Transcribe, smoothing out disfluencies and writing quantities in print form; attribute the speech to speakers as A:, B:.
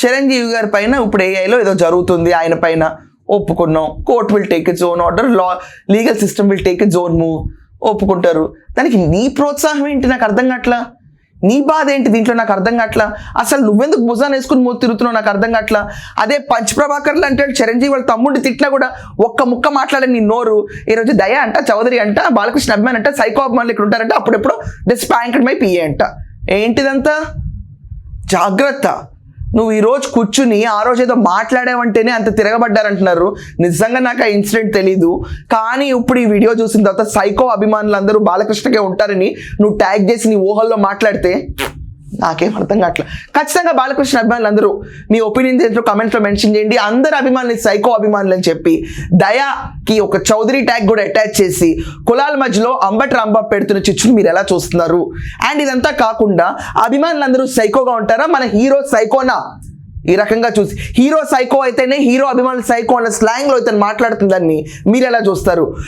A: చిరంజీవి గారి పైన ఇప్పుడు ఏఐలో ఏదో జరుగుతుంది, ఆయన పైన ఒప్పుకున్నాం, court will take its own order, legal system will take its own move, ఒప్పుకుంటారు. దానికి నీ ప్రోత్సాహం ఏంటి నాకు అర్థం కావట్లా, నీ బాధ ఏంటి దీంట్లో నాకు అర్థం కావట్లా, అసలు నువ్వెందుకు భుజాన్ని వేసుకుని మూతి తిరుగుతున్నావు నాకు అర్థం కావట్లా. అదే పంచ్ ప్రభాకర్లు అంటే చిరంజీవి వాళ్ళ తమ్ముడిని తిట్లా కూడా ఒక్క ముక్క మాట్లాడే నీ నోరు ఈరోజు దయ అంట, చౌదరి అంట, బాలకృష్ణ అభిమాన్ అంట, సైకో అభిమానులు ఇక్కడ ఉంటారంట, అప్పుడెప్పుడు డిస్పాంక్డ్ మై పిఏ అంట. ఏంటిదంతా? జాగ్రత్త. నువ్వు ఈరోజు కూర్చుని ఆ రోజు ఏదో మాట్లాడావంటేనే అంత తిరగబడ్డారంటున్నారు. నిజంగా నాకు ఆ ఇన్సిడెంట్ తెలీదు, కానీ ఇప్పుడు ఈ వీడియో చూసిన తర్వాత సైకో అభిమానులు అందరూ బాలకృష్ణకే ఉంటారని నువ్వు ట్యాగ్ చేసి నీ ఊహల్లో మాట్లాడితే నాకేం అర్థం కావట్లేదు. ఖచ్చితంగా బాలకృష్ణ అభిమానులు అందరూ మీ ఒపీనియన్ ఏంటో కమెంట్స్లో మెన్షన్ చేయండి. అందరు అభిమానులు సైకో అభిమానులు అని చెప్పి దయాకి ఒక చౌదరి ట్యాగ్ కూడా అటాచ్ చేసి కులాల మధ్యలో అంబటి రాంబాబు పెడుతున్న చిచ్చును మీరు ఎలా చూస్తున్నారు? అండ్ ఇదంతా కాకుండా అభిమానులందరూ సైకోగా ఉంటారా, మన హీరో సైకోనా? ఈ రకంగా చూసి హీరో సైకో అయితేనే హీరో అభిమానులు సైకో అన్న స్లాంగ్లో అయితే మాట్లాడుతుందని మీరు ఎలా చూస్తారు?